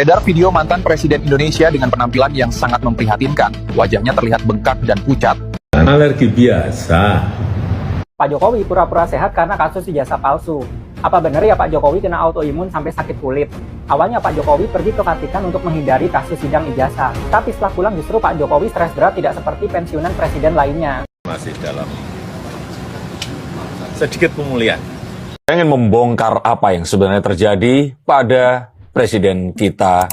Edar video mantan Presiden Indonesia dengan penampilan yang sangat memprihatinkan. Wajahnya terlihat bengkak dan pucat. Alergi biasa. Pak Jokowi pura-pura sehat karena kasus ijazah palsu. Apa benar ya Pak Jokowi kena autoimun sampai sakit kulit? Awalnya Pak Jokowi pergi ke Vatikan untuk menghindari kasus sidang ijazah. Tapi setelah pulang justru Pak Jokowi stres berat tidak seperti pensiunan presiden lainnya. Masih dalam sedikit pemulihan. Saya ingin membongkar apa yang sebenarnya terjadi pada presiden kita,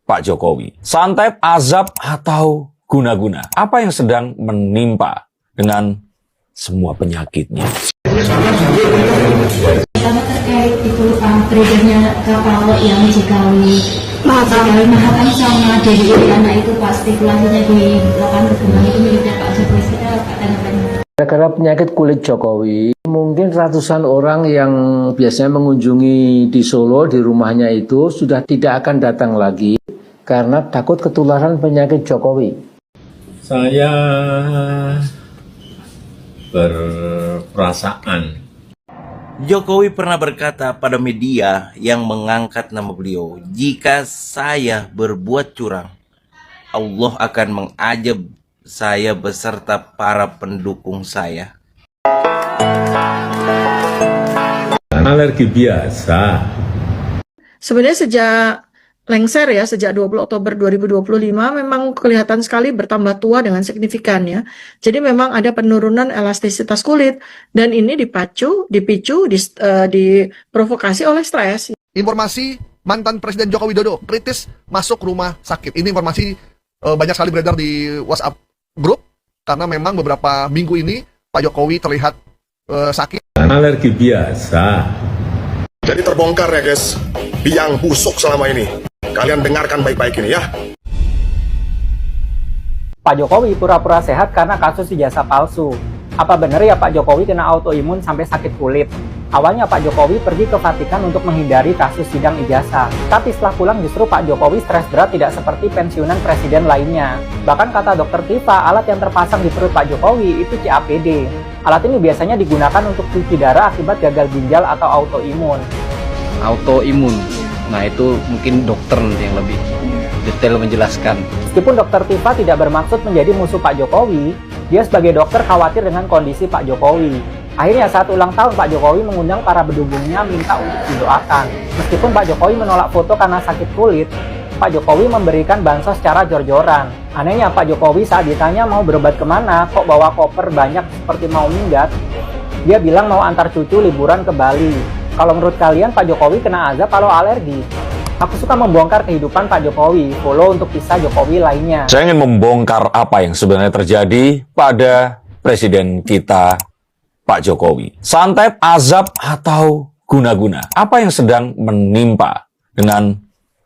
Pak Jokowi. Santet, azab, atau guna-guna. Apa yang sedang menimpa dengan semua penyakitnya? Karena terkait itu tradernya kapal yang JKW Mahakam sama dari anak itu pas spekulasinya di lapangan berkembang itu miliknya Pak Jokowi, kita tanya-tanya. Gara-gara penyakit kulit Jokowi, mungkin ratusan orang yang biasanya mengunjungi di Solo, di rumahnya itu, sudah tidak akan datang lagi karena takut ketularan penyakit Jokowi. Saya berperasaan. Jokowi pernah berkata pada media yang mengangkat nama beliau, "Jika saya berbuat curang, Allah akan mengazab saya beserta para pendukung saya." Alergi biasa. Sebenarnya sejak lengser ya, sejak 20 Oktober 2025 memang kelihatan sekali bertambah tua dengan signifikan ya. Jadi memang ada penurunan elastisitas kulit dan ini dipicu, diprovokasi oleh stres. Informasi mantan Presiden Joko Widodo kritis masuk rumah sakit. Ini informasi banyak sekali beredar di WhatsApp grup karena memang beberapa minggu ini Pak Jokowi terlihat sakit. Alergi biasa. Jadi terbongkar ya guys, biang busuk selama ini. Kalian dengarkan baik-baik ini ya. Pak Jokowi pura-pura sehat karena kasus ijazah palsu. Apa benar ya Pak Jokowi kena autoimun sampai sakit kulit? Awalnya Pak Jokowi pergi ke Vatikan untuk menghindari kasus sidang ijazah. Tapi setelah pulang justru Pak Jokowi stres berat tidak seperti pensiunan presiden lainnya. Bahkan kata Dr. Tifa, alat yang terpasang di perut Pak Jokowi itu CAPD. Alat ini biasanya digunakan untuk cuci darah akibat gagal ginjal atau autoimun. Autoimun. Nah itu mungkin dokter yang lebih detail menjelaskan. Meskipun Dr. Tifa tidak bermaksud menjadi musuh Pak Jokowi, dia sebagai dokter khawatir dengan kondisi Pak Jokowi. Akhirnya saat ulang tahun Pak Jokowi mengundang para pendukungnya minta untuk didoakan. Meskipun Pak Jokowi menolak foto karena sakit kulit, Pak Jokowi memberikan bansos secara jor-joran. Anehnya Pak Jokowi saat ditanya mau berobat kemana, kok bawa koper banyak seperti mau minggat, dia bilang mau antar cucu liburan ke Bali. Kalau menurut kalian Pak Jokowi kena azab atau alergi? Aku suka membongkar kehidupan Pak Jokowi, follow untuk kisah Jokowi lainnya. Saya ingin membongkar apa yang sebenarnya terjadi pada presiden kita, Pak Jokowi. Santet, azab, atau guna-guna. Apa yang sedang menimpa dengan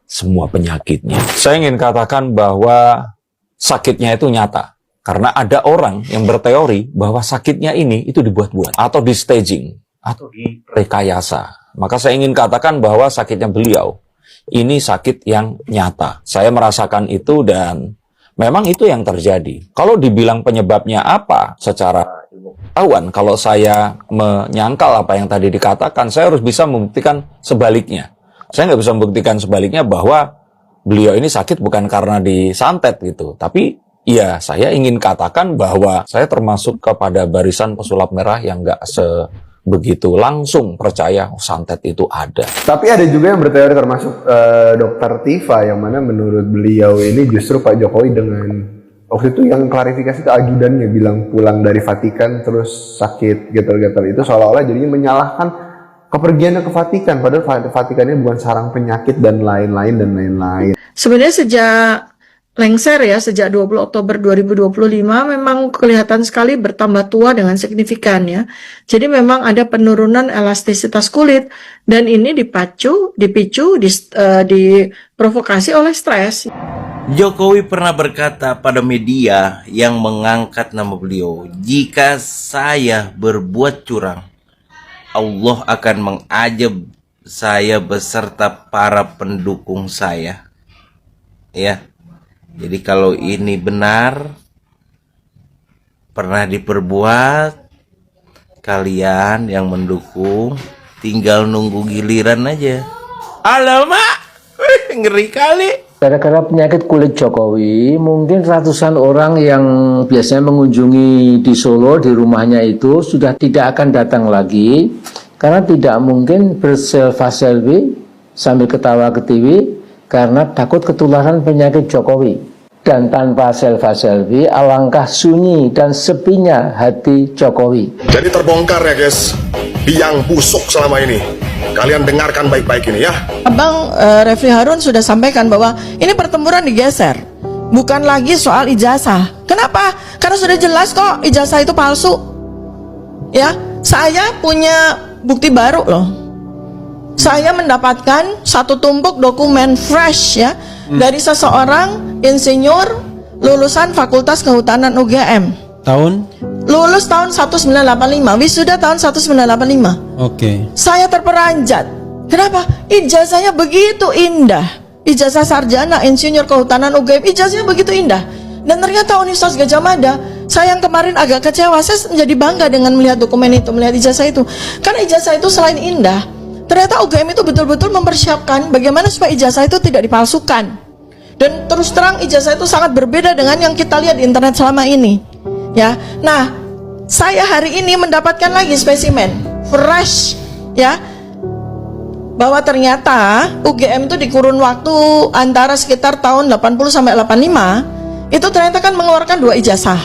semua penyakitnya? Saya ingin katakan bahwa sakitnya itu nyata. Karena ada orang yang berteori bahwa sakitnya ini itu dibuat-buat atau di staging atau direkayasa. Maka saya ingin katakan bahwa sakitnya beliau ini sakit yang nyata. Saya merasakan itu dan memang itu yang terjadi. Kalau dibilang penyebabnya apa secara pengetahuan, kalau saya menyangkal apa yang tadi dikatakan, saya harus bisa membuktikan sebaliknya. Saya nggak bisa membuktikan sebaliknya bahwa beliau ini sakit bukan karena disantet gitu. Tapi ya saya ingin katakan bahwa saya termasuk kepada barisan pesulap merah yang nggak begitu langsung percaya santet itu ada. Tapi ada juga yang berteori termasuk Dr. Tifa yang mana menurut beliau ini justru Pak Jokowi dengan waktu itu yang klarifikasi ke ajudannya bilang pulang dari Vatikan terus sakit gatal-gatal itu seolah-olah jadinya menyalahkan kepergiannya ke Vatikan padahal Vatikannya bukan sarang penyakit dan lain-lain. Sebenarnya sejak lengser ya, sejak 20 Oktober 2025 memang kelihatan sekali bertambah tua dengan signifikan ya. Jadi memang ada penurunan elastisitas kulit dan ini dipicu, diprovokasi oleh stres. Jokowi pernah berkata pada media yang mengangkat nama beliau, "Jika saya berbuat curang, Allah akan mengazab saya beserta para pendukung saya." Ya. Jadi kalau ini benar, pernah diperbuat, kalian yang mendukung tinggal nunggu giliran aja. Alamak! ngeri kali. Gara-gara penyakit kulit Jokowi, mungkin ratusan orang yang biasanya mengunjungi di Solo, di rumahnya itu, sudah tidak akan datang lagi, karena tidak mungkin berselfie sambil ketawa ke TV, karena takut ketularan penyakit Jokowi. Dan tanpa selfie, alangkah sunyi dan sepinya hati Jokowi. Jadi terbongkar ya guys, biang busuk selama ini. Kalian dengarkan baik-baik ini ya. Abang Refli Harun sudah sampaikan bahwa ini pertempuran digeser, bukan lagi soal ijazah. Kenapa? Karena sudah jelas kok ijazah itu palsu. Ya, saya punya bukti baru loh. Saya mendapatkan satu tumpuk dokumen fresh ya dari seseorang insinyur lulusan Fakultas Kehutanan UGM. Lulus tahun 1985, wisuda tahun 1985. Oke. Saya terperanjat. Kenapa? Ijazahnya begitu indah. Ijazah sarjana insinyur kehutanan UGM, ijazahnya begitu indah. Dan ternyata Universitas Gadjah Mada, saya yang kemarin agak kecewa, saya menjadi bangga dengan melihat dokumen itu, melihat ijazah itu. Karena ijazah itu selain indah, ternyata UGM itu betul-betul mempersiapkan bagaimana supaya ijazah itu tidak dipalsukan. Dan terus terang ijazah itu sangat berbeda dengan yang kita lihat di internet selama ini. Ya, nah saya hari ini mendapatkan lagi spesimen fresh, ya, bahwa ternyata UGM itu di kurun waktu antara sekitar tahun 80 sampai 85 itu ternyata kan mengeluarkan 2 ijazah.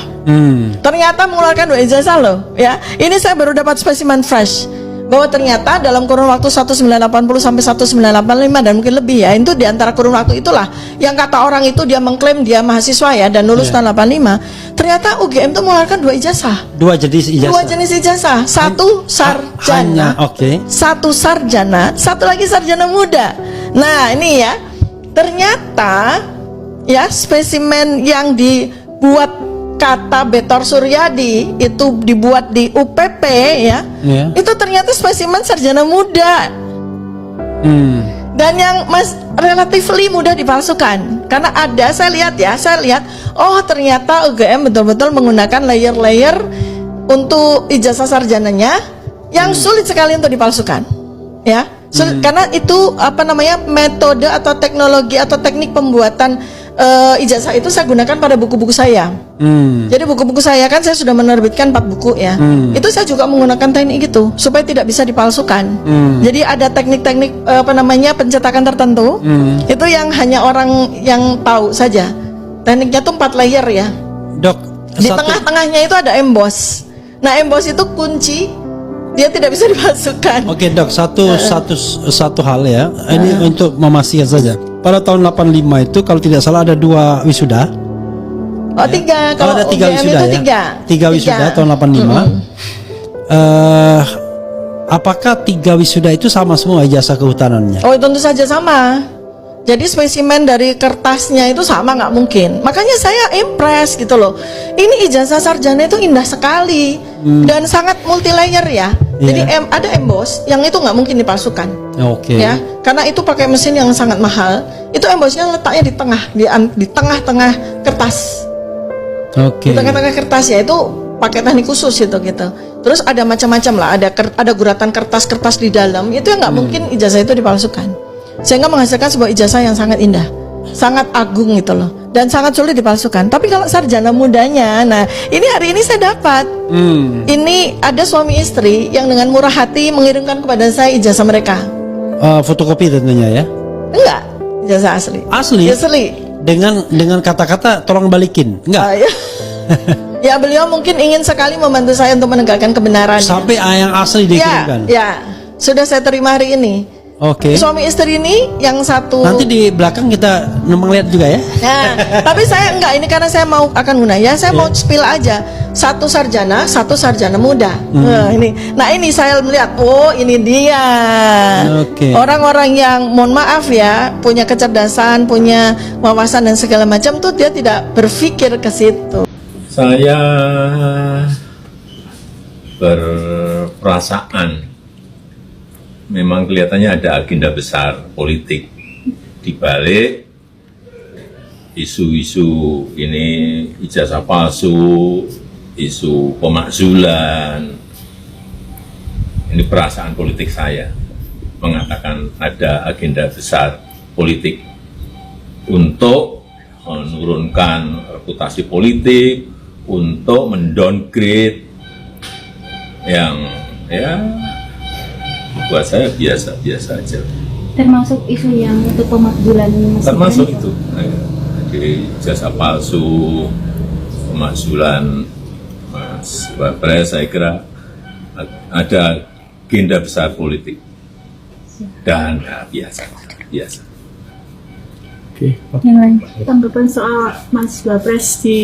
Ternyata mengeluarkan 2 ijazah loh, ya. Ini saya baru dapat spesimen fresh bahwa ternyata dalam kurun waktu 1980 sampai 1985 dan mungkin lebih ya, itu di antara kurun waktu itulah yang kata orang itu dia mengklaim dia mahasiswa ya dan lulus tahun 85. Ternyata UGM itu mengeluarkan 2 ijazah. 2 jenis ijazah. 2 jenis ijazah. Satu sarjana. Satu sarjana, satu lagi sarjana muda. Nah, ini ya. Ternyata ya spesimen yang dibuat kata Betor Suryadi itu dibuat di UPP ya, itu ternyata spesimen sarjana muda. Dan yang relatif mudah dipalsukan karena ada, saya lihat oh ternyata UGM betul-betul menggunakan layer-layer untuk ijazah sarjananya yang sulit sekali untuk dipalsukan ya. Karena itu apa namanya, metode atau teknologi atau teknik pembuatan ijazah itu saya gunakan pada buku-buku saya. Jadi buku-buku saya kan saya sudah menerbitkan 4 buku ya. Itu saya juga menggunakan teknik gitu supaya tidak bisa dipalsukan. Jadi ada teknik-teknik apa namanya pencetakan tertentu. Itu yang hanya orang yang tahu saja. Tekniknya tuh 4 layer ya. Dok, di tengah-tengahnya itu ada emboss. Nah, emboss itu kunci, dia tidak bisa dipalsukan. Oke dok, satu hal ya. Ini untuk memastikan saja. Pada tahun 85 itu kalau tidak salah ada 2 wisuda. Oh, 3. Kalau ada 3 wisuda ya. 3 wisuda tahun 85. Apakah 3 wisuda itu sama semua ijazah kehutanannya? Oh, tentu saja sama. Jadi spesimen dari kertasnya itu sama, nggak mungkin. Makanya saya impress gitu loh. Ini ijazah sarjana itu indah sekali dan sangat multi layer ya. Jadi ada emboss yang itu nggak mungkin dipalsukan. Ya, karena itu pakai mesin yang sangat mahal. Itu embossnya letaknya di tengah, di tengah-tengah kertas. Di tengah-tengah kertas ya, itu pakai teknik khusus itu gitu. Terus ada macam-macam lah, ada guratan kertas-kertas di dalam. Itu yang nggak mungkin ijazah itu dipalsukan. Sehingga menghasilkan sebuah ijazah yang sangat indah, sangat agung gitu loh, dan sangat sulit dipalsukan. Tapi kalau sarjana mudanya, nah ini hari ini saya dapat. Ini ada suami istri yang dengan murah hati mengirimkan kepada saya ijazah mereka. Fotokopi tentunya ya? Enggak, ijazah asli. Asli. Dengan kata-kata tolong balikin, enggak? Ya, beliau mungkin ingin sekali membantu saya untuk menegakkan kebenaran. Sampai yang asli dikirimkan. Ya, sudah saya terima hari ini. Suami istri ini yang satu. Nanti di belakang kita melihat juga ya. Nah, tapi saya enggak, ini karena saya mau akan guna ya, saya mau spill aja. Satu sarjana muda. Nah ini saya melihat, oh ini dia. Orang-orang yang mohon maaf ya, punya kecerdasan, punya wawasan dan segala macam tuh dia tidak berpikir ke situ. Saya berperasaan memang kelihatannya ada agenda besar politik di balik isu-isu ini, ijazah palsu, isu pemakzulan. Ini perasaan politik saya mengatakan ada agenda besar politik untuk menurunkan reputasi politik, untuk mendowngrade yang ya buat saya biasa-biasa aja. Termasuk isu yang untuk pemakzulan Mas Termasuk Gibran? itu, jadi jasa palsu, pemakzulan Mas Wapres, saya kira ada agenda besar politik dan biasa. Yang lain, tanggapan soal Mas Wapres di